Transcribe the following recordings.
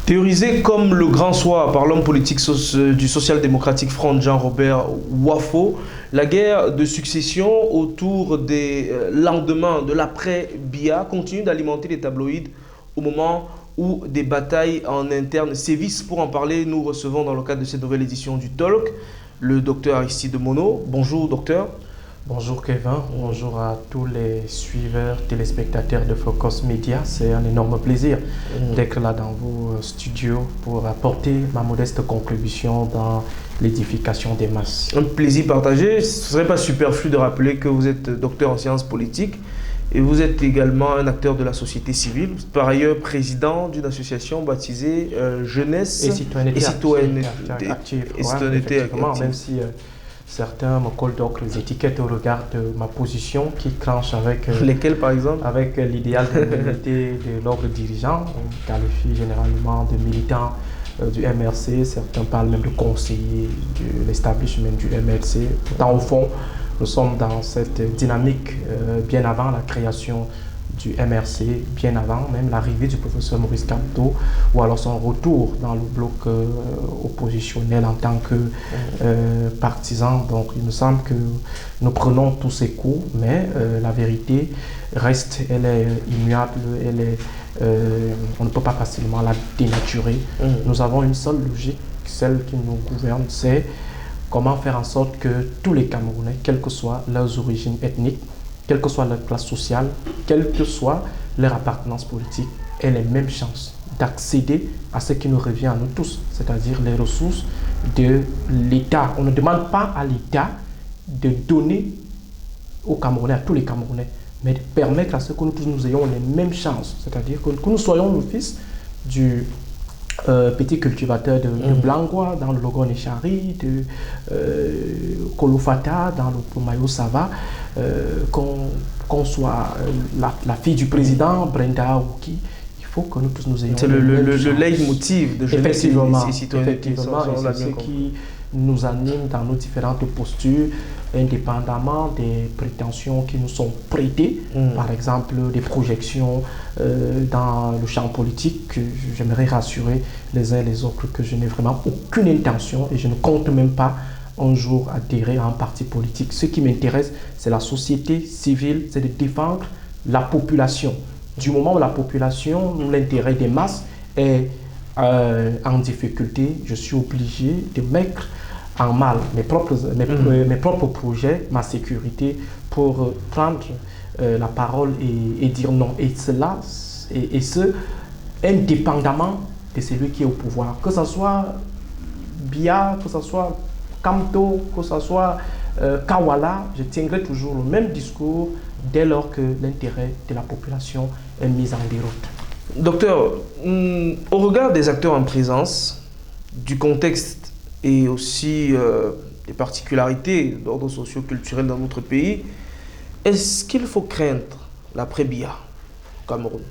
Théorisé comme le grand soir par l'homme politique du social-démocratique Front Jean-Robert Wafo, la guerre de succession autour des lendemains de l'après-BIA continue d'alimenter les tabloïds au moment où des batailles en interne sévissent. Pour en parler, nous recevons dans le cadre de cette nouvelle édition du Talk le docteur Aristide Mono. Bonjour docteur. Bonjour Kevin, bonjour à tous les suiveurs, téléspectateurs de Focus Media. C'est un énorme plaisir d'être là dans vos studios pour apporter ma modeste contribution dans l'édification des masses. Un plaisir partagé. Ce ne serait pas superflu de rappeler que vous êtes docteur en sciences politiques et vous êtes également un acteur de la société civile. Par ailleurs, président d'une association baptisée Jeunesse et Citoyenneté Active. Même si certains me collent d'autres étiquettes au regard de ma position qui tranche avec... Lesquelles par exemple? Avec l'idéal de l'unité de l'ordre dirigeant. On qualifie généralement de militants du MRC, certains parlent même de conseillers de l'establishment du MRC. Pourtant au fond, nous sommes dans cette dynamique bien avant la création du MRC, bien avant même l'arrivée du professeur Maurice Kamto, ou alors son retour dans le bloc oppositionnel en tant que partisan. Donc il me semble que nous prenons tous ces coups, mais la vérité reste, elle est immuable, elle est, on ne peut pas facilement la dénaturer. Nous avons une seule logique, celle qui nous gouverne, c'est comment faire en sorte que tous les Camerounais, quelles que soient leurs origines ethniques, quelle que soit leur classe sociale, quelle que soit leur appartenance politique, aient les mêmes chances d'accéder à ce qui nous revient à nous tous, c'est-à-dire les ressources de l'État. On ne demande pas à l'État de donner aux Camerounais, à tous les Camerounais, mais de permettre à ce que nous tous nous ayons les mêmes chances, c'est-à-dire que nous soyons le fils du petit cultivateur de Blangois dans le Logon-Echari, de Kolofata dans le Pumayo Sava, qu'on soit la fille du président Brenda Aouki. Il faut que nous tous nous ayons... C'est le leitmotiv de Jeunesse et Citoyenneté. Effectivement, c'est ce qui nous anime dans nos différentes postures, indépendamment des prétentions qui nous sont prêtées, par exemple des projections dans le champ politique. J'aimerais rassurer les uns et les autres que je n'ai vraiment aucune intention et je ne compte même pas un jour adhérer à un parti politique. Ce qui m'intéresse, c'est la société civile, c'est de défendre la population. Du moment où la population, l'intérêt des masses est en difficulté, je suis obligé de mettre en mal mes propres projets, ma sécurité, pour prendre la parole et dire non. Et cela, et ce, indépendamment de celui qui est au pouvoir. Que ce soit Bia, que ce soit Kamto, que ce soit Kawala, je tiendrai toujours le même discours dès lors que l'intérêt de la population est mis en déroute. Docteur, au regard des acteurs en présence, du contexte et aussi des particularités d'ordre socio-culturel dans notre pays, est-ce qu'il faut craindre l'après-BIA au Cameroun?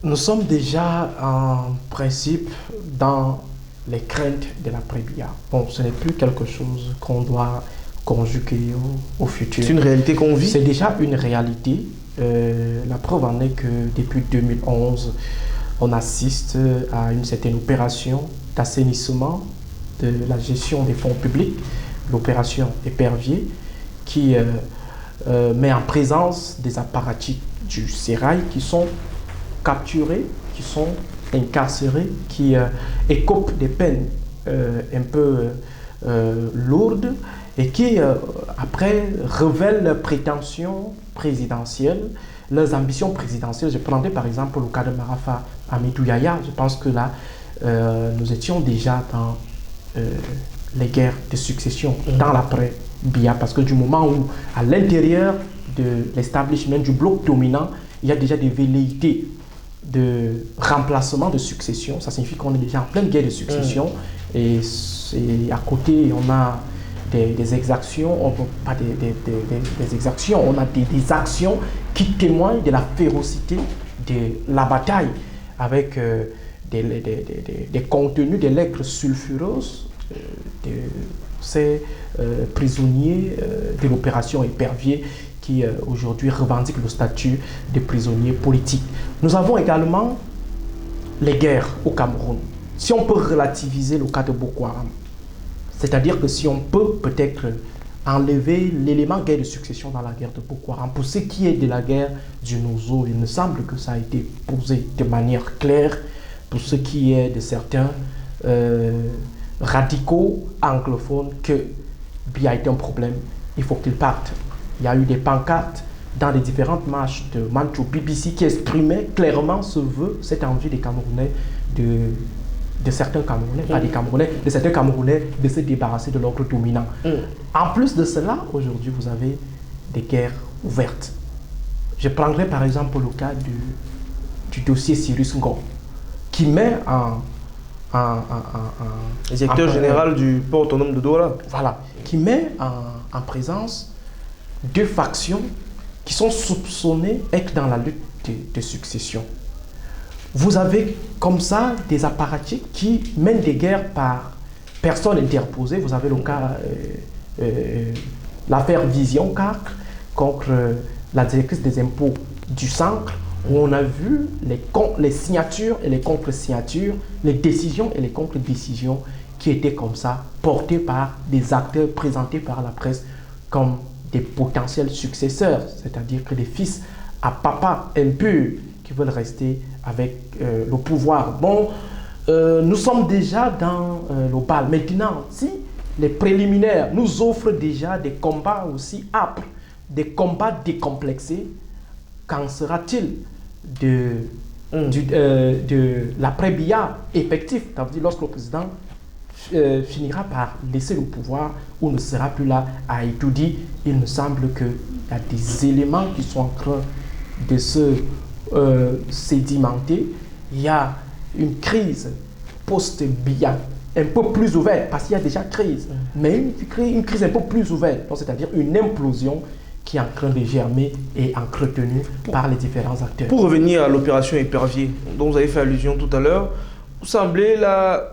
Nous sommes déjà en principe dans les craintes de l'après-BIA. Bon, ce n'est plus quelque chose qu'on doit conjuguer au futur. C'est une réalité qu'on vit? C'est déjà une réalité. La preuve en est que depuis 2011, on assiste à une certaine opération d'assainissement de la gestion des fonds publics, l'opération Épervier, qui met en présence des apparatchiks du sérail qui sont capturés, qui sont incarcérés, qui écopent des peines un peu lourdes et qui, après, révèlent leurs prétentions présidentielles, leurs ambitions présidentielles. Je prendrai par exemple le cas de Marafa Amidou Yaya. Je pense que là, nous étions déjà dans les guerres de succession, dans l'après-BIA, parce que du moment où, à l'intérieur de l'establishment du bloc dominant, il y a déjà des velléités de remplacement de succession, ça signifie qu'on est déjà en pleine guerre de succession, et à côté, on a des exactions, pas des exactions, on a des actions qui témoignent de la férocité de la bataille, avec des contenus, des lettres sulfureuses de ces prisonniers de l'opération Épervier qui aujourd'hui revendiquent le statut de prisonniers politiques. Nous avons également les guerres au Cameroun, si on peut relativiser le cas de Boko Haram, c'est-à-dire que si on peut peut-être enlever l'élément guerre de succession dans la guerre de Boko Haram, pour ce qui est de la guerre du Nozo, il me semble que ça a été posé de manière claire. Pour ce qui est de certains radicaux anglophones, que Biya est un problème, il faut qu'il parte. Il y a eu des pancartes dans les différentes marches de Manchou BBC qui exprimaient clairement ce vœu, cette envie des Camerounais, de certains Camerounais, pas des Camerounais, de certains Camerounais de se débarrasser de l'ordre dominant. En plus de cela, aujourd'hui, vous avez des guerres ouvertes. Je prendrai par exemple le cas du dossier Cyrus Ngom, qui met directeur général du port autonome de Douala. Voilà, qui met en présence deux factions qui sont soupçonnées être dans la lutte de succession. Vous avez comme ça des apparatchiks qui mènent des guerres par personne interposée. Vous avez le cas, l'affaire Vision 4 contre la directrice des impôts du centre, où on a vu les signatures et les contre-signatures, les décisions et les contre-décisions qui étaient comme ça, portées par des acteurs présentés par la presse comme des potentiels successeurs, c'est-à-dire que les fils à papa impur qui veulent rester avec le pouvoir. Bon, nous sommes déjà dans le bal. Maintenant, si les préliminaires nous offrent déjà des combats aussi âpres, des combats décomplexés, qu'en sera-t-il de l'après-Biya effectif, c'est-à-dire lorsque le président finira par laisser le pouvoir ou ne sera plus là à étudier? Il me semble qu'il y a des éléments qui sont en train de se sédimenter. Il y a une crise post-Biya un peu plus ouverte, parce qu'il y a déjà crise, mais une crise un peu plus ouverte, c'est-à-dire une implosion qui est en train de germer et entretenue par les différents acteurs. Pour revenir à l'opération Épervier, dont vous avez fait allusion tout à l'heure, vous semblez la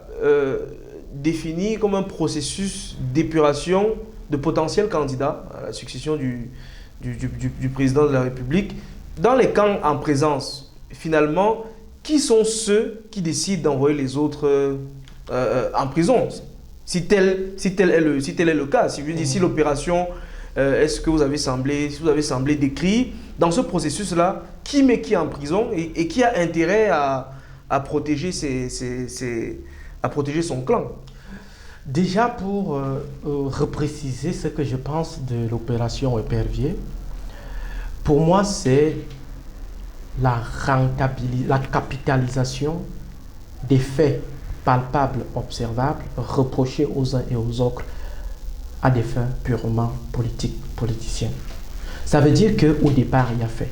définir comme un processus d'épuration de potentiels candidats à la succession du président de la République. Dans les camps en présence, finalement, qui sont ceux qui décident d'envoyer les autres en prison? Si tel est le cas, si l'opération... est-ce que vous avez semblé décrire dans ce processus-là qui met qui en prison et qui a intérêt à protéger son clan? Déjà, pour repréciser ce que je pense de l'opération Épervier, pour moi, c'est la capitalisation des faits palpables, observables, reprochés aux uns et aux autres à des fins purement politiciennes. Ça veut dire qu'au départ, il y a fait.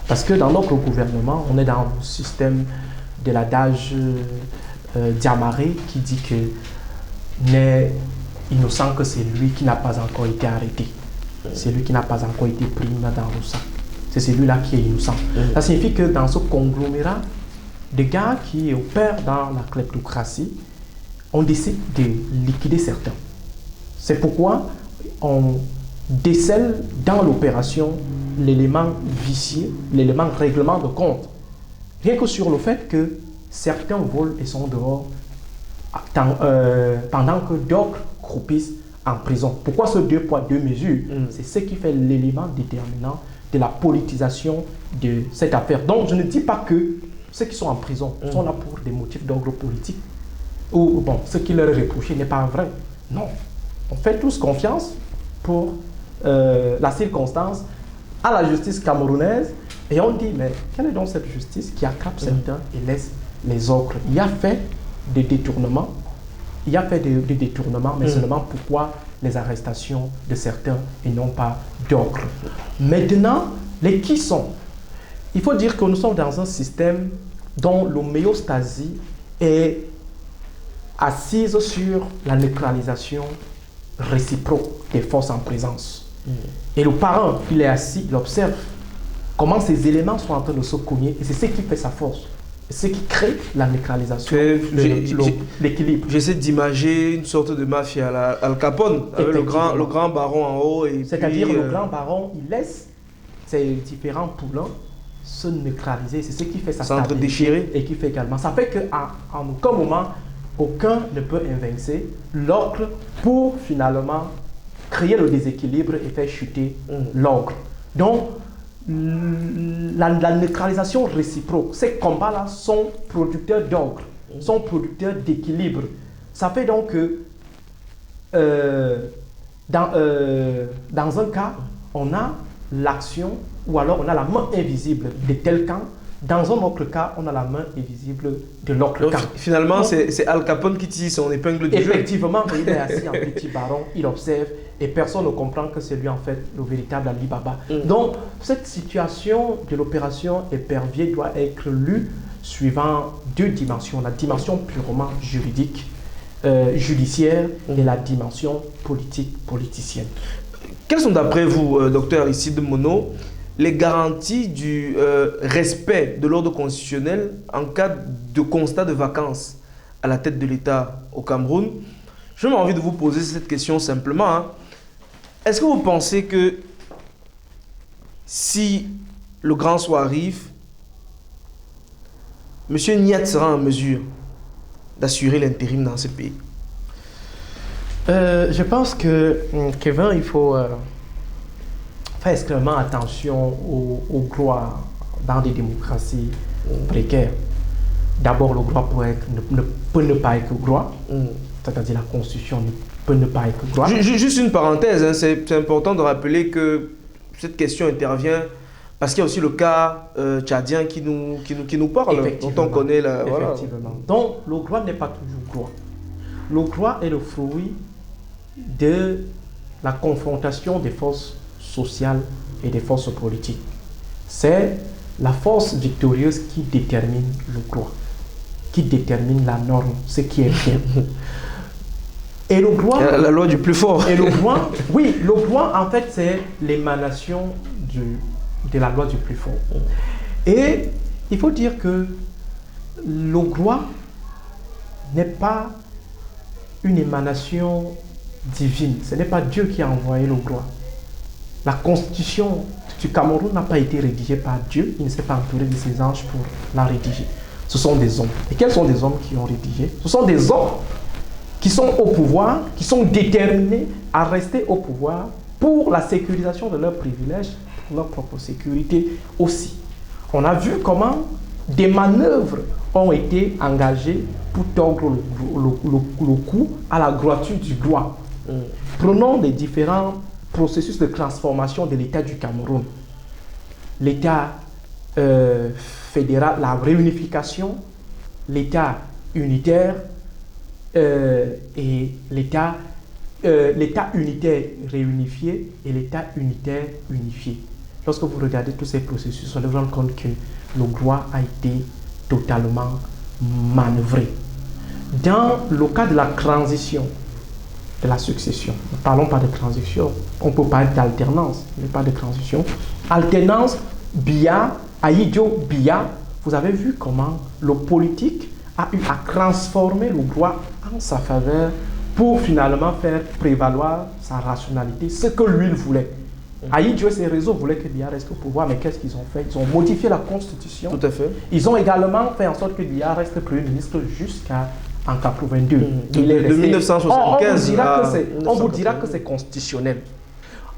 Parce que dans notre gouvernement, on est dans le système de l'adage Diamaré qui dit que n'est innocent que c'est lui qui n'a pas encore été arrêté. C'est lui qui n'a pas encore été pris dans le sac. C'est celui-là qui est innocent. Ça signifie que dans ce conglomérat de gars qui opèrent dans la kleptocratie, on décide de liquider certains. C'est pourquoi on décèle dans l'opération l'élément vicieux, l'élément règlement de compte. Rien que sur le fait que certains volent et sont dehors pendant que d'autres croupissent en prison. Pourquoi ce deux poids, deux mesures? C'est ce qui fait l'élément déterminant de la politisation de cette affaire. Donc je ne dis pas que ceux qui sont en prison sont là pour des motifs d'ordre politique. Ou bon, ce qui leur est reproché n'est pas vrai. Non. On fait tous confiance pour la circonstance à la justice camerounaise et on dit, mais quelle est donc cette justice qui attrape certains et laisse les autres? Il y a fait des détournements, mais seulement pourquoi les arrestations de certains et non pas d'autres? Maintenant, les qui sont? Il faut dire que nous sommes dans un système dont l'homéostasie est assise sur la neutralisation réciproque des forces en présence. Et le parent, il est assis, il observe comment ces éléments sont en train de se cogner et c'est ce qui fait sa force. C'est ce qui crée la neutralisation, l'équilibre. J'essaie d'imager une sorte de mafia à Al Capone, avec le grand baron en haut. C'est-à-dire le grand baron, il laisse ses différents poulains se neutraliser. C'est ce qui fait sa s'entre-déchirer. Et qui fait également. Ça fait qu'à en aucun moment, aucun ne peut invincer l'autre pour finalement créer le déséquilibre et faire chuter l'autre. Donc, la neutralisation réciproque, ces combats-là sont producteurs d'ordre, sont producteurs d'équilibre. Ça fait donc que dans un cas, on a l'action ou alors on a la main invisible de tel camp. Dans un autre cas, on a la main invisible de l'autre camp. Finalement, c'est Al Capone qui tire son épingle du jeu. Effectivement, il est assis en petit baron, il observe et personne ne comprend que c'est lui en fait le véritable Ali Baba. Donc, cette situation de l'opération Épervier doit être lue suivant deux dimensions. La dimension purement juridique, judiciaire et la dimension politique, politicienne. Quelles sont d'après vous, docteur Isid Mono, les garanties du respect de l'ordre constitutionnel en cas de constat de vacances à la tête de l'État au Cameroun? Je n'ai envie de vous poser cette question simplement. Hein. Est-ce que vous pensez que si le grand soir arrive, M. Niat sera en mesure d'assurer l'intérim dans ce pays? Je pense que, Kevin, il faut faire extrêmement attention au droit dans des démocraties précaires. D'abord, le droit peut ne pas être droit, c'est-à-dire la Constitution ne peut ne pas être droit. Juste une parenthèse, hein, c'est important de rappeler que cette question intervient parce qu'il y a aussi le cas tchadien qui nous parle, dont on connaît la... Effectivement. Voilà. Donc, le droit n'est pas toujours droit. Le droit est le fruit de la confrontation des forces sociales et des forces politiques. C'est la force victorieuse qui détermine le droit, qui détermine la norme, ce qui est bien. Et le droit... La loi du plus fort. Et le droit, oui, le droit, en fait, c'est l'émanation de la loi du plus fort. Et il faut dire que le droit n'est pas une émanation divine. Ce n'est pas Dieu qui a envoyé le droit. La constitution du Cameroun n'a pas été rédigée par Dieu. Il ne s'est pas entouré de ses anges pour la rédiger. Ce sont des hommes. Et quels sont des hommes qui ont rédigé? Ce sont des hommes qui sont au pouvoir, qui sont déterminés à rester au pouvoir pour la sécurisation de leurs privilèges, pour leur propre sécurité aussi. On a vu comment des manœuvres ont été engagées pour tordre le cou à la droiture du droit. Prenons les différents processus de transformation de l'État du Cameroun. L'État fédéral, la réunification, l'État unitaire et l'État unitaire réunifié et l'État unitaire unifié. Lorsque vous regardez tous ces processus, on se rend compte que le droit a été totalement manœuvré. Dans le cas de la transition, de la succession, ne parlons pas de transition, on peut parler d'alternance, mais pas de transition. Alternance, Biya, Ahidjo Biya, vous avez vu comment le politique a eu à transformer le droit en sa faveur pour finalement faire prévaloir sa rationalité, ce que lui il voulait. Ahidjo et ses réseaux voulaient que Biya reste au pouvoir, mais qu'est-ce qu'ils ont fait? Ils ont modifié la constitution. Tout à fait. Ils ont également fait en sorte que Biya reste Premier ministre jusqu'à en 82. De 1975 on vous dira que c'est constitutionnel.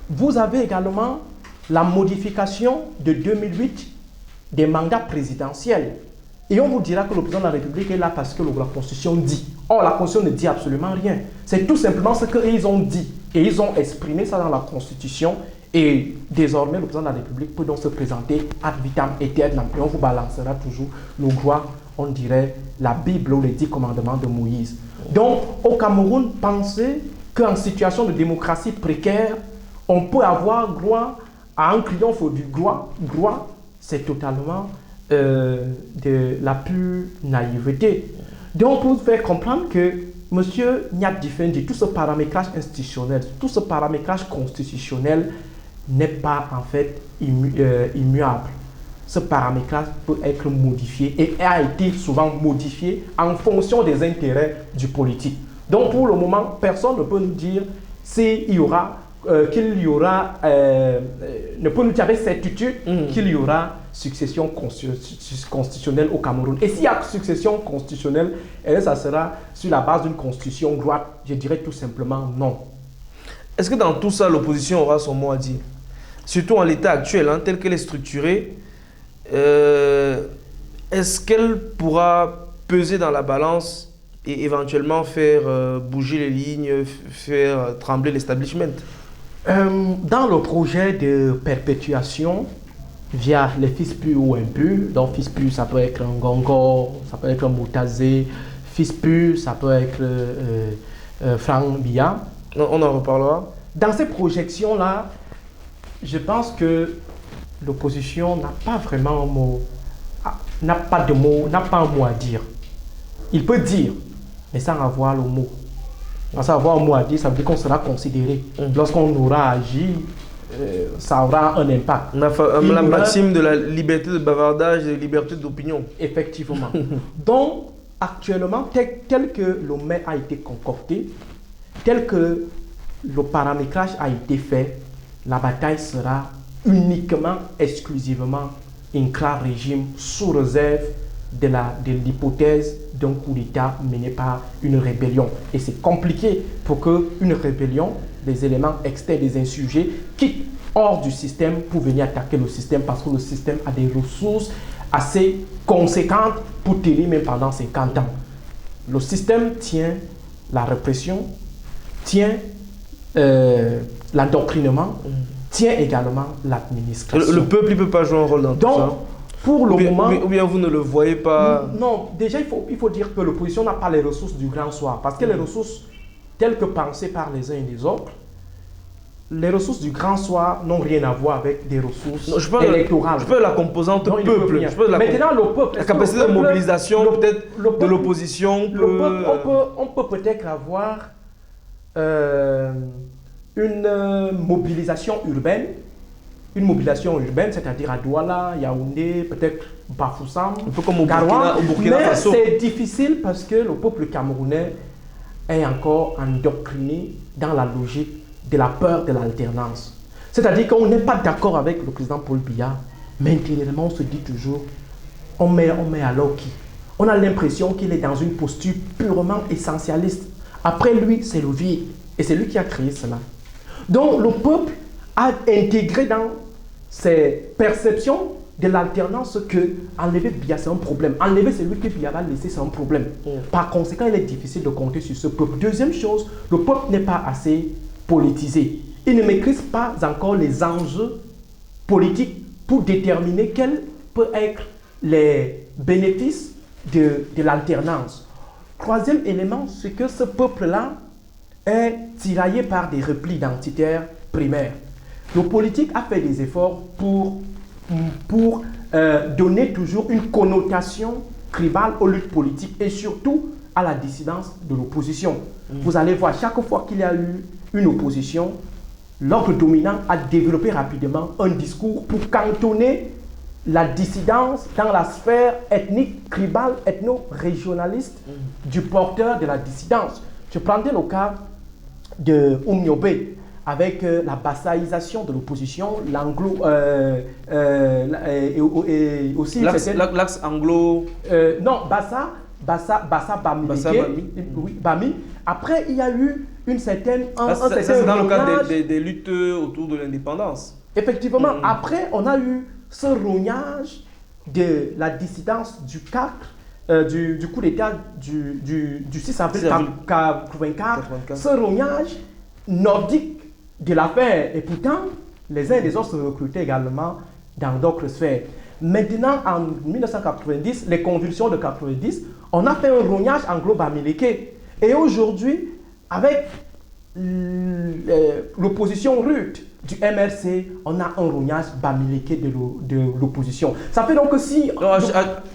Vous avez également la modification de 2008 des mandats présidentiels. Et on vous dira que le président de la République est là parce que la Constitution dit. Or, la Constitution ne dit absolument rien. C'est tout simplement ce qu'ils ont dit. Et ils ont exprimé ça dans la Constitution. Et désormais, le président de la République peut donc se présenter ad vitam aeternam. Et on vous balancera toujours le droit, on dirait, la Bible ou les 10 commandements de Moïse. Donc, au Cameroun, pensez qu'en situation de démocratie précaire, on peut avoir droit à un triomphe du droit. Droit, c'est totalement de la pure naïveté. Donc, pour vous faire comprendre que M. Niat Difendi, tout ce paramétrage institutionnel, tout ce paramétrage constitutionnel n'est pas en fait immuable. Ce paramétrage peut être modifié et a été souvent modifié en fonction des intérêts du politique. Donc pour le moment, personne ne peut nous dire s'il y aura qu'il y aura, ne peut nous dire avec certitude qu'il y aura succession constitutionnelle au Cameroun. Et s'il y a succession constitutionnelle, ça sera sur la base d'une constitution droite. Je dirais tout simplement non. Est-ce que dans tout ça, l'opposition aura son mot à dire? Surtout en l'état actuel, hein, tel qu'elle est structurée, est-ce qu'elle pourra peser dans la balance et éventuellement faire bouger les lignes, faire trembler l'establishment? Dans le projet de perpétuation, via les fils purs ou impurs, donc fils purs, ça peut être un Gongo, ça peut être un Moutazé, fils purs, ça peut être Franck Biya. On en reparlera. Dans ces projections-là, je pense que l'opposition n'a pas vraiment un mot, n'a pas un mot à dire. Il peut dire, mais sans avoir le mot. Sans avoir un mot à dire, ça veut dire qu'on sera considéré. Lorsqu'on aura agi, ça aura un impact. La maxime de la liberté de bavardage et de la liberté d'opinion. Effectivement. Donc, actuellement, tel que le mets a été concocté, tel que le paramétrage a été fait, la bataille sera uniquement, exclusivement, intra-régime sous réserve de l'hypothèse d'un coup d'État mené par une rébellion. Et c'est compliqué pour qu'une rébellion, des éléments externes, des insurgés, quittent hors du système pour venir attaquer le système parce que le système a des ressources assez conséquentes pour tenir même pendant 50 ans. Le système tient la répression, tient l'endoctrinement, tient également l'administration. Le peuple ne peut pas jouer un rôle dans tout ça. Pour le moment... Ou bien vous ne le voyez pas... Non, déjà il faut dire que l'opposition n'a pas les ressources du grand soir. Parce que les ressources telles que pensées par les uns et les autres, les ressources du grand soir n'ont rien à voir avec des ressources électorales. Je peux la composante non, peuple. Maintenant, le peuple... La capacité de mobilisation peut-être de l'opposition. On peut peut-être avoir une mobilisation urbaine. Une mobilisation urbaine, c'est-à-dire à Douala, Yaoundé, peut-être Bafoussam, un peu comme au Burkina Faso. Mais c'est difficile parce que le peuple camerounais est encore endoctriné dans la logique de la peur de l'alternance. C'est-à-dire qu'on n'est pas d'accord avec le président Paul Biya, mais intérieurement on se dit toujours, on met alors qui? On a l'impression qu'il est dans une posture purement essentialiste. Après lui, c'est le vieux. Et c'est lui qui a créé cela. Donc le peuple a intégré dans ses perceptions de l'alternance que enlever Biya c'est un problème. Enlever celui que Biya va laisser c'est un problème. Par conséquent, il est difficile de compter sur ce peuple. Deuxième chose, le peuple n'est pas assez politisé. Il ne maîtrise pas encore les enjeux politiques pour déterminer quels peuvent être les bénéfices de l'alternance. Troisième élément, c'est que ce peuple-là est tiraillé par des replis identitaires primaires. Le politique a fait des efforts pour donner toujours une connotation tribale aux luttes politiques et surtout à la dissidence de l'opposition. Vous allez voir, chaque fois qu'il y a eu une opposition, l'ordre dominant a développé rapidement un discours pour cantonner la dissidence dans la sphère ethnique, tribale, ethno-régionaliste du porteur de la dissidence. Je prendrai le cas de Oumniobe, avec la bassaïsation de l'opposition, l'anglo... et aussi... L'axe anglo... non, Bassa Bamileke. Oui, Bami. Après, il y a eu une certaine... c'est dans le cadre des luttes autour de l'indépendance. Effectivement. Après, on a eu ce rognage de la dissidence du 4, du coup d'État du 6 avril 1984. Ce rognage nordique de l'affaire. Et pourtant, les uns et les autres se recrutaient également dans d'autres sphères. Maintenant, en 1990, les convulsions de 90, on a fait un rognage anglo-bamileke. Et aujourd'hui, avec l'opposition rude du MRC, on a un rognage bamileke de l'opposition. Ça fait donc que si...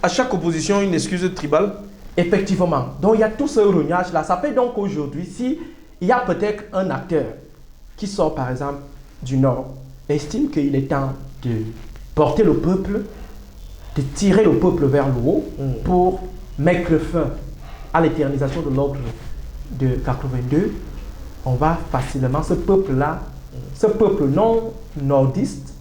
à chaque opposition, une excuse tribale. Effectivement. Donc, il y a tout ce rognage-là. Ça fait donc qu'aujourd'hui, si il y a peut-être un acteur qui sort, par exemple, du Nord, estime qu'il est temps de porter le peuple, de tirer le peuple vers le haut pour mettre fin à l'éternisation de l'ordre de 82, on va facilement, ce peuple-là Ce peuple non nordiste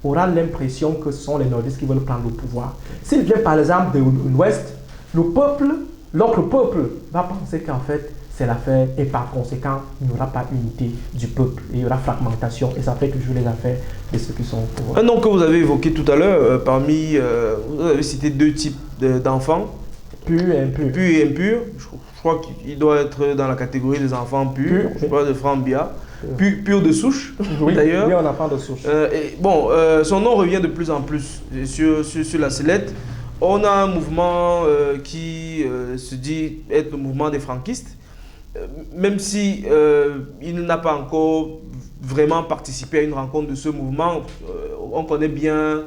aura l'impression que ce sont les nordistes qui veulent prendre le pouvoir. S'il vient par exemple de l'ouest, l'autre peuple va penser qu'en fait c'est l'affaire et par conséquent il n'y aura pas unité du peuple et il y aura fragmentation et ça fait toujours les affaires de ceux qui sont au pouvoir. Un nom que vous avez évoqué tout à l'heure, vous avez cité deux types d'enfants. Pur et impur. Pur et impur. Je crois qu'il doit être dans la catégorie des enfants purs. Je parle de Franck Biya. Pur de souche, oui, d'ailleurs. Oui, on enfant de souche. Son nom revient de plus en plus sur la sellette. On a un mouvement qui se dit être le mouvement des franquistes, même si il n'a pas encore vraiment participé à une rencontre de ce mouvement. On connaît bien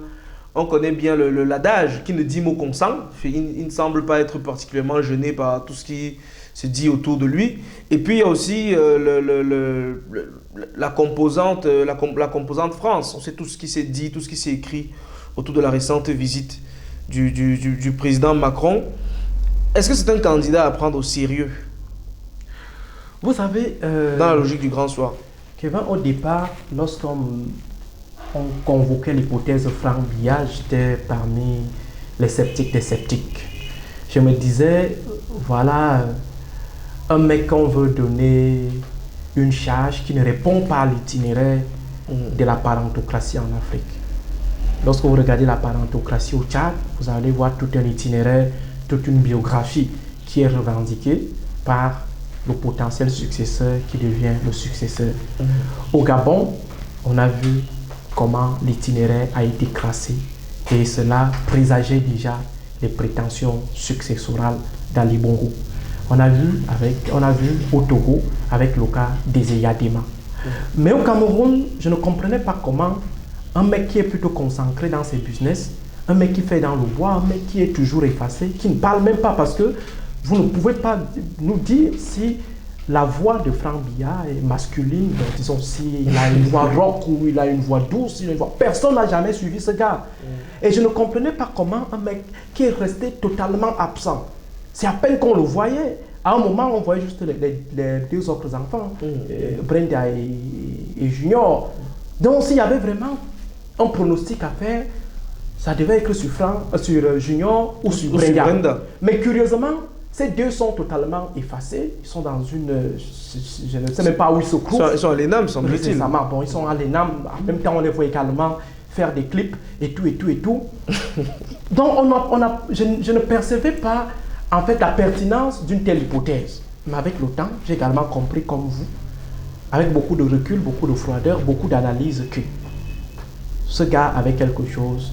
l'adage qui ne dit mot consent. Il ne semble pas être particulièrement gêné par tout ce qui se dit autour de lui. Et puis il y a aussi la composante France. On sait tout ce qui s'est dit, tout ce qui s'est écrit autour de la récente visite du président Macron. Est-ce que c'est un candidat à prendre au sérieux? Vous savez... dans la logique du grand soir. Kevin, au départ, lorsqu'on convoquait l'hypothèse Franck Biya, j'étais parmi les sceptiques des sceptiques. Je me disais, voilà, un mec qu'on veut donner une charge qui ne répond pas à l'itinéraire de la parentocratie en Afrique. Lorsque vous regardez la parentocratie au Tchad, vous allez voir tout un itinéraire, toute une biographie qui est revendiquée par le potentiel successeur qui devient le successeur. Au Gabon, on a vu comment l'itinéraire a été tracé et cela présageait déjà les prétentions successorales d'Ali Bongo. On a vu au Togo avec le cas d'Ezéa Dema. Mais au Cameroun, je ne comprenais pas comment un mec qui est plutôt concentré dans ses business, un mec qui fait dans le bois, un mec qui est toujours effacé, qui ne parle même pas parce que vous ne pouvez pas nous dire si la voix de Franck Biya est masculine, donc disons s'il a une voix rock ou il a une voix douce, personne n'a jamais suivi ce gars. Et je ne comprenais pas comment un mec qui est resté totalement absent, c'est à peine qu'on le voyait. À un moment, on voyait juste les deux autres enfants, Brenda et Junior. Donc s'il y avait vraiment un pronostic à faire, ça devait être sur Junior ou sur Brenda. Mais curieusement, ces deux sont totalement effacés. Ils sont dans une... Je ne sais même pas où ils se trouvent. Ils sont à l'ENAM, semble-t-il. Bon, ils sont à l'ENAM. En même temps, on les voit également faire des clips et tout. Donc, je ne percevais pas, en fait, la pertinence d'une telle hypothèse. Mais avec le temps, j'ai également compris, comme vous, avec beaucoup de recul, beaucoup de froideur, beaucoup d'analyse, que ce gars avait quelque chose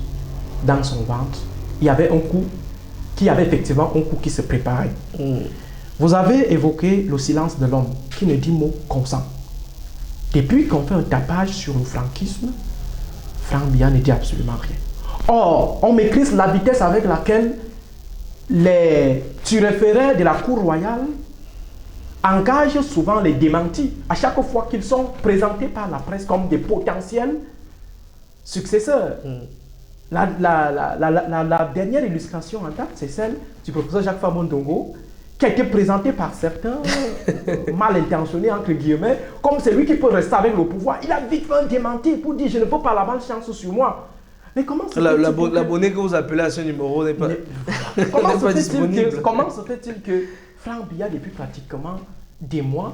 dans son ventre. Il y avait un coup qui avait effectivement un coup qui se préparait. Vous avez évoqué le silence de l'homme qui ne dit mot consent. Depuis qu'on fait un tapage sur le franquisme, Franck Biya ne dit absolument rien. Or, on maîtrise la vitesse avec laquelle les turiféraires de la cour royale engagent souvent les démentis à chaque fois qu'ils sont présentés par la presse comme des potentiels successeurs. La dernière illustration en date, c'est celle du professeur Jacques Famondongo, qui a été présenté par certains mal intentionnés, entre guillemets, comme celui qui peut rester avec le pouvoir. Il a vite fait un démenti pour dire « je ne veux pas la malchance sur moi ». Mais comment l'abonné que vous appelez à ce numéro n'est pas, disponible. Comment se fait-il que Franck Biya, depuis pratiquement des mois,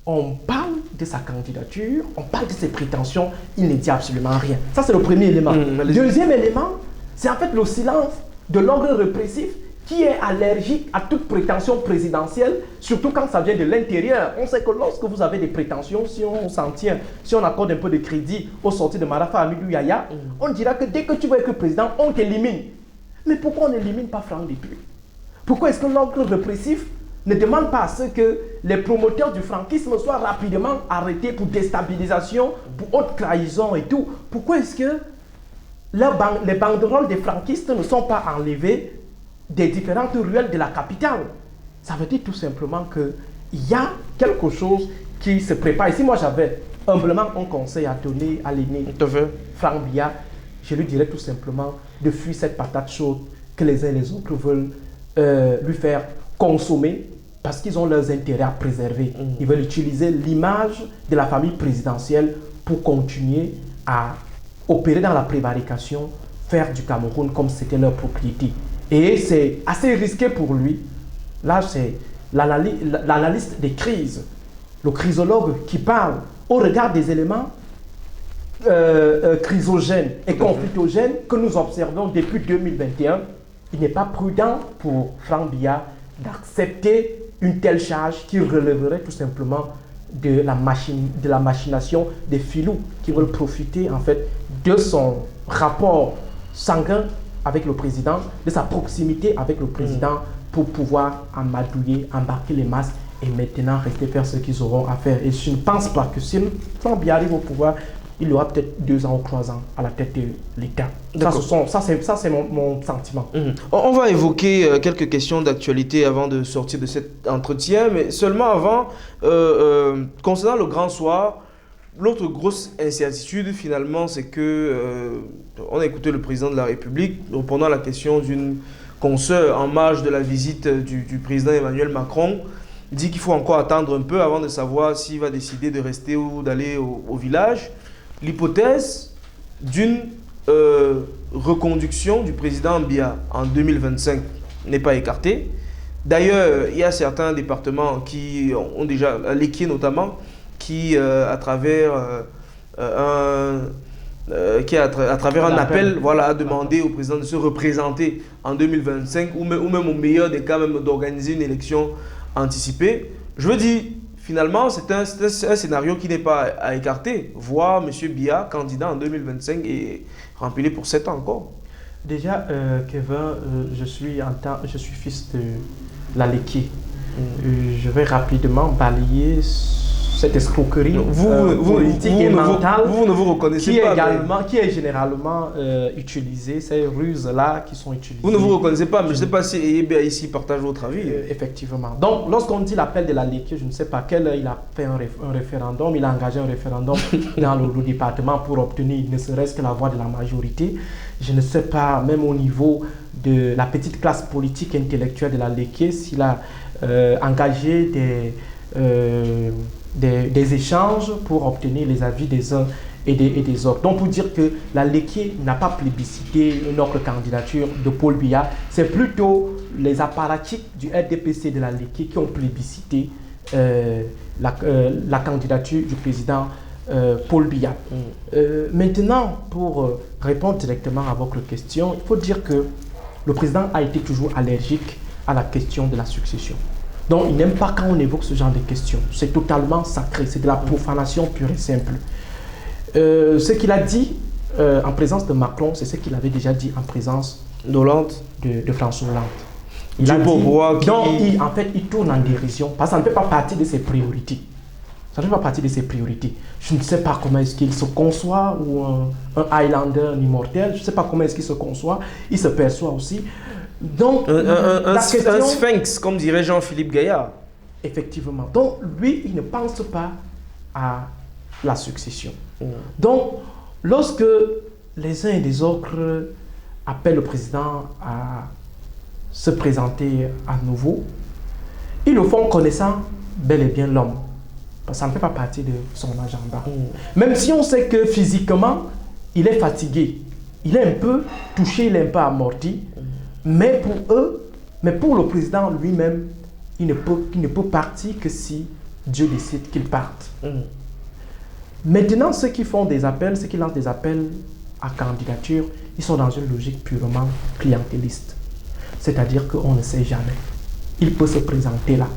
on parle de sa candidature, on parle de ses prétentions, il ne dit absolument rien. Ça, c'est le premier élément. Deuxième élément, c'est en fait le silence de l'ordre répressif qui est allergique à toute prétention présidentielle, surtout quand ça vient de l'intérieur. On sait que lorsque vous avez des prétentions, si on s'en tient, si on accorde un peu de crédit aux sorties de Marafa Amidou Yaya, on dira que dès que tu veux être président, on t'élimine. Mais pourquoi on n'élimine pas Franck Biya? Pourquoi est-ce que l'ordre répressif ne demande pas à ce que les promoteurs du franquisme soient rapidement arrêtés pour déstabilisation, pour haute trahison et tout? Pourquoi est-ce que les banderoles des franquistes ne sont pas enlevées des différentes ruelles de la capitale? Ça veut dire tout simplement qu'il y a quelque chose qui se prépare. Et si moi j'avais humblement un conseil à donner à l'aîné Franck Biya, je lui dirais tout simplement de fuir cette patate chaude que les uns et les autres veulent lui faire consommer, parce qu'ils ont leurs intérêts à préserver. Ils veulent utiliser l'image de la famille présidentielle pour continuer à opérer dans la prévarication, faire du Cameroun comme c'était leur propriété. Et c'est assez risqué pour lui. Là, c'est l'analyste des crises, le crisologue qui parle au regard des éléments chrysogènes et conflictogènes que nous observons depuis 2021. Il n'est pas prudent pour Franck Biya d'accepter une telle charge qui relèverait tout simplement de la machination des filous qui veulent profiter en fait de son rapport sanguin avec le président, de sa proximité avec le président pour pouvoir amadouiller, embarquer les masses et maintenant rester faire ce qu'ils auront à faire. Et je ne pense pas que si Franck Biya arrive au pouvoir, il aura peut-être 2 ans ou 3 ans à la tête de l'État. Ça, c'est mon sentiment. On va évoquer quelques questions d'actualité avant de sortir de cet entretien, mais seulement avant, concernant le Grand Soir, l'autre grosse incertitude finalement, c'est que on a écouté le président de la République répondant à la question d'une consoeur en marge de la visite du président Emmanuel Macron. Il dit qu'il faut encore attendre un peu avant de savoir s'il va décider de rester ou d'aller au village. L'hypothèse d'une reconduction du président Biya en 2025 n'est pas écartée. D'ailleurs, il y a certains départements qui ont déjà, l'Équier notamment, qui à travers un appel voilà, a demandé au président de se représenter en 2025 ou même au meilleur des cas, même d'organiser une élection anticipée. Je veux dire, finalement, c'est un scénario qui n'est pas à écarter. Voir M. Biya candidat en 2025 et rempli pour 7 ans encore. Déjà, Kevin, je suis fils de l'Aléquier. Je vais rapidement balayer cette escroquerie politique et mentale vous ne vous reconnaissez pas, qui est généralement utilisée, ces ruses-là qui sont utilisées. Vous ne vous reconnaissez pas, mais je ne sais pas si Yébé ici partage votre avis. Effectivement. Donc, lorsqu'on dit l'appel de la Léquier, je ne sais pas quel, il a fait un référendum, il a engagé un référendum dans le département pour obtenir ne serait-ce que la voix de la majorité. Je ne sais pas, même au niveau de la petite classe politique intellectuelle de la Léquier, s'il a engagé des échanges pour obtenir les avis des uns et des autres. Donc pour dire que la Léquier n'a pas plébiscité une autre candidature de Paul Biya, c'est plutôt les apparatchiks du RDPC de la Léquier qui ont plébiscité la candidature du président Paul Biya. Maintenant, pour répondre directement à votre question, il faut dire que le président a été toujours allergique à la question de la succession. Donc, il n'aime pas quand on évoque ce genre de questions. C'est totalement sacré, c'est de la profanation pure et simple. Ce qu'il a dit en présence de Macron, c'est ce qu'il avait déjà dit en présence d'Hollande, de François Hollande. Il a dit, donc, en fait, il tourne en dérision parce que ça ne fait pas partie de ses priorités. Ça ne fait pas partie de ses priorités. Je ne sais pas comment est-ce qu'il se conçoit, ou un Highlander immortel, je ne sais pas comment est-ce qu'il se conçoit, il se perçoit aussi. Donc, un sphinx, comme dirait Jean-Philippe Gaillard. Effectivement. Donc, lui, il ne pense pas à la succession. Donc, lorsque les uns et les autres appellent le président à se présenter à nouveau, ils le font connaissant bel et bien l'homme. Parce que ça ne fait pas partie de son agenda. Même si on sait que physiquement, il est fatigué, il est un peu touché, il est un peu amorti. Mais pour eux, mais pour le président lui-même, il ne peut partir que si Dieu décide qu'il parte. Maintenant, ceux qui font des appels, ceux qui lancent des appels à candidature, ils sont dans une logique purement clientéliste. C'est-à-dire qu'on ne sait jamais. Il peut se présenter là.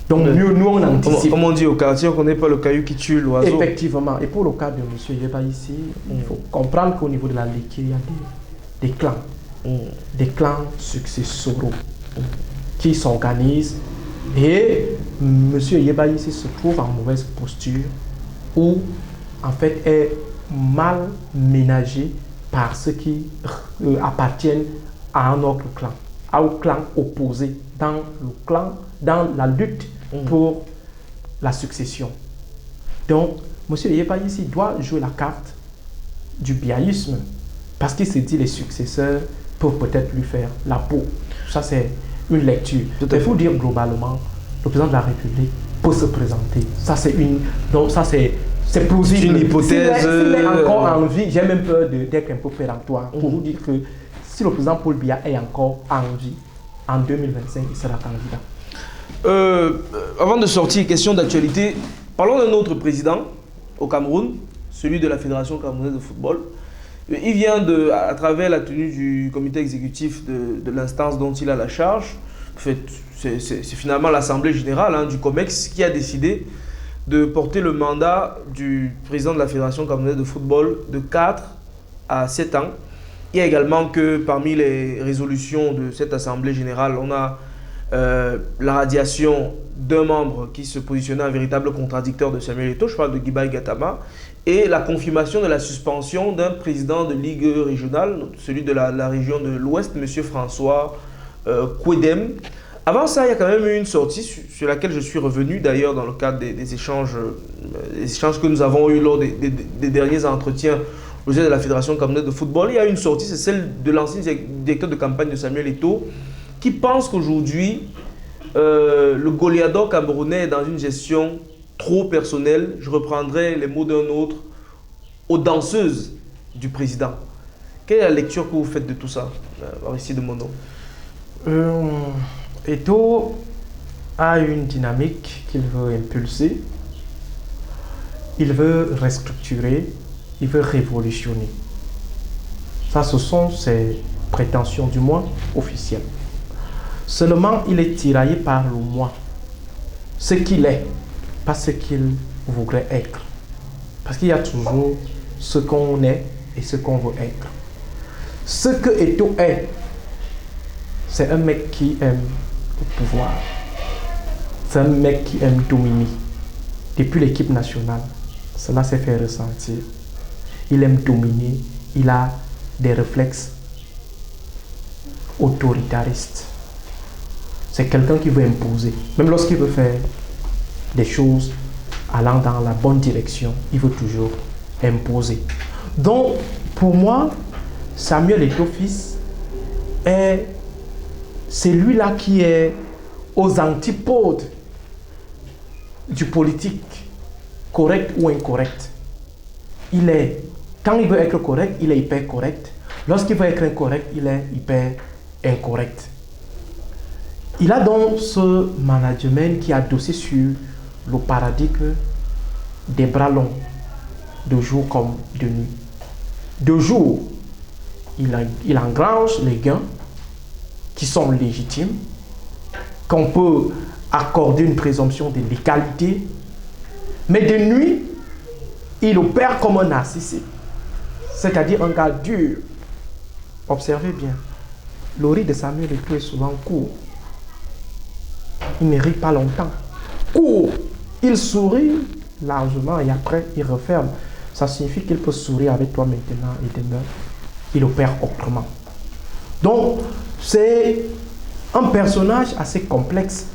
Donc mieux, nous on anticipe. Comme on dit au quartier, on ne connaît pas le caillou qui tue l'oiseau. Effectivement. Et pour le cas de M. Yeba ici, il faut comprendre qu'au niveau de la Léquier, il y a des clans. Des clans successoraux qui s'organisent et M. Yeba ici se trouve en mauvaise posture ou en fait est mal ménagé par ceux qui appartiennent à un autre clan, au clan opposé dans la lutte pour la succession. Donc M. Yeba ici doit jouer la carte du biaïsme parce qu'il se dit les successeurs peuvent peut-être lui faire la peau. Ça, c'est une lecture. Il faut dire globalement, le président de la République peut se présenter. Ça, c'est C'est plausible. C'est une hypothèse. S'il est encore en vie, j'ai même peur d'être un peu péremptoire pour vous dire que si le président Paul Biya est encore en vie, en 2025, il sera candidat. Avant de sortir, question d'actualité, parlons d'un autre président au Cameroun, celui de la Fédération camerounaise de football. Il vient à travers la tenue du comité exécutif de l'instance dont il a la charge, c'est finalement l'Assemblée générale du COMEX qui a décidé de porter le mandat du président de la Fédération camerounaise de football de 4 à 7 ans. Il y a également que parmi les résolutions de cette Assemblée générale, on a la radiation d'un membre qui se positionnait en véritable contradicteur de Samuel Eto'o, je parle de Guibaï Gatama, et la confirmation de la suspension d'un président de ligue régionale, celui de la région de l'Ouest, M. François Kwedem. Avant ça, il y a quand même eu une sortie sur laquelle je suis revenu, d'ailleurs, dans le cadre des échanges que nous avons eus lors des derniers entretiens au sein de la Fédération camerounaise de football. Il y a une sortie, c'est celle de l'ancien directeur de campagne de Samuel Eto'o, qui pense qu'aujourd'hui, le Goliathor camerounais est dans une gestion trop personnelle. Je reprendrai les mots d'un autre, aux danseuses du président. Quelle est la lecture que vous faites de tout ça, Aristide Mono? Eto'o a une dynamique qu'il veut impulser. Il veut restructurer, il veut révolutionner. Ça, ce sont ses prétentions, du moins officielles. Seulement, il est tiraillé par le moi. Ce qu'il est, pas ce qu'il voudrait être. Parce qu'il y a toujours ce qu'on est et ce qu'on veut être. Ce que Eto'o est, c'est un mec qui aime le pouvoir. C'est un mec qui aime dominer. Depuis l'équipe nationale, cela s'est fait ressentir. Il aime dominer, il a des réflexes autoritaristes. C'est quelqu'un qui veut imposer. Même lorsqu'il veut faire des choses allant dans la bonne direction, il veut toujours imposer. Donc, pour moi, Samuel Eto'o fils est celui-là qui est aux antipodes du politique, correct ou incorrect. Quand il veut être correct, il est hyper correct. Lorsqu'il veut être incorrect, il est hyper incorrect. Il a donc ce management qui est adossé sur le paradigme des bras longs, de jour comme de nuit. De jour, il engrange les gains qui sont légitimes, qu'on peut accorder une présomption de légalité, mais de nuit, il opère comme un narcissique, c'est-à-dire un gars dur. Observez bien, le riz de Samuel Eto'o est souvent court. Il ne rit pas longtemps. Court, il sourit largement et après il referme. Ça signifie qu'il peut sourire avec toi maintenant et demain, il opère autrement. Donc, c'est un personnage assez complexe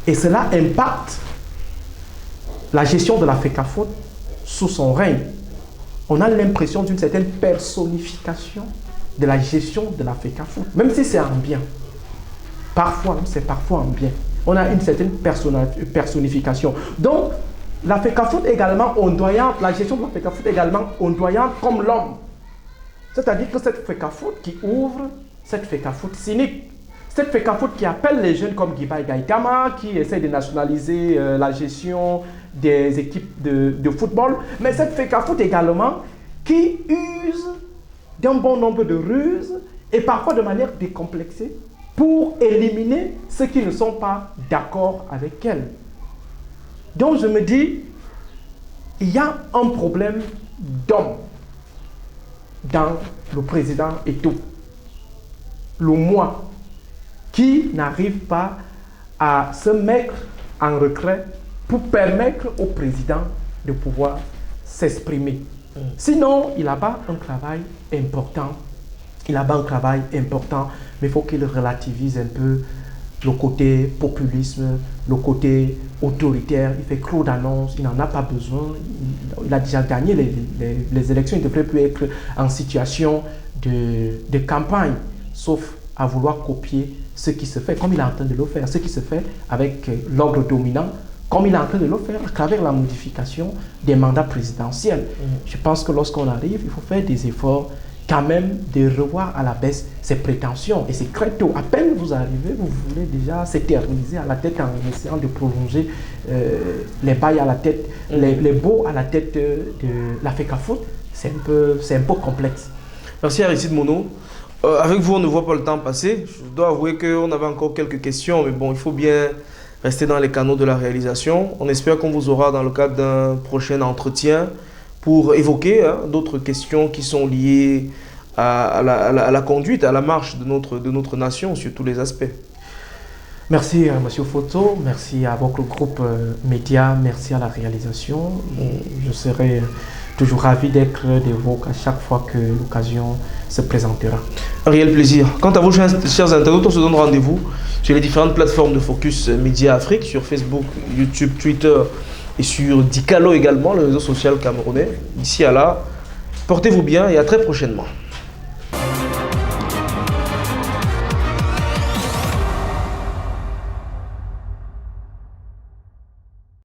et cela impacte la gestion de la FECAFOOT sous son règne. On a l'impression d'une certaine personnification de la gestion de la FECAFOOT, même si c'est en bien. Parfois, c'est parfois en bien. On a une certaine personnification. Donc, la FECAFOOT également ondoyante, la gestion de la FECAFOOT également ondoyante comme l'homme. C'est-à-dire que cette FECAFOOT qui ouvre, cette FECAFOOT cynique, cette FECAFOOT qui appelle les jeunes comme Guibaï Gatama, qui essaie de nationaliser la gestion des équipes de football, mais cette FECAFOOT également qui use d'un bon nombre de ruses et parfois de manière décomplexée pour éliminer ceux qui ne sont pas d'accord avec elle. Donc je me dis, il y a un problème d'homme dans le président Eto'o. Le moi qui n'arrive pas à se mettre en retrait pour permettre au président de pouvoir s'exprimer. Sinon, il a pas un travail important. Il a pas un travail important, mais il faut qu'il relativise un peu le côté populisme, le côté autoritaire. Il fait trop d'annonces, il n'en a pas besoin. Il a déjà gagné les élections, il ne devrait plus être en situation de campagne, sauf à vouloir copier ce qui se fait, comme il est en train de le faire, ce qui se fait avec l'ordre dominant, comme il est en train de le faire à travers la modification des mandats présidentiels. Je pense que lorsqu'on arrive, il faut faire des efforts quand même de revoir à la baisse ses prétentions et ses créneaux. À peine vous arrivez, vous voulez déjà s'éterniser à la tête en essayant de prolonger les bails à la tête, les baux à la tête de la FECAFOOT. C'est un peu complexe. Merci Aristide Mono. Avec vous, on ne voit pas le temps passer. Je dois avouer qu'on avait encore quelques questions, mais bon, il faut bien rester dans les canaux de la réalisation. On espère qu'on vous aura dans le cadre d'un prochain entretien pour évoquer d'autres questions qui sont liées à la conduite, à la marche de notre nation sur tous les aspects. Merci à M. Photo, merci à votre groupe média, merci à la réalisation. Je serai toujours ravi d'être de vous à chaque fois que l'occasion se présentera. Un réel plaisir. Quant à vous, chers internautes, on se donne rendez-vous sur les différentes plateformes de Focus Média Afrique, sur Facebook, YouTube, Twitter et sur Dicalo également, le réseau social camerounais. D'ici à là, portez-vous bien et à très prochainement.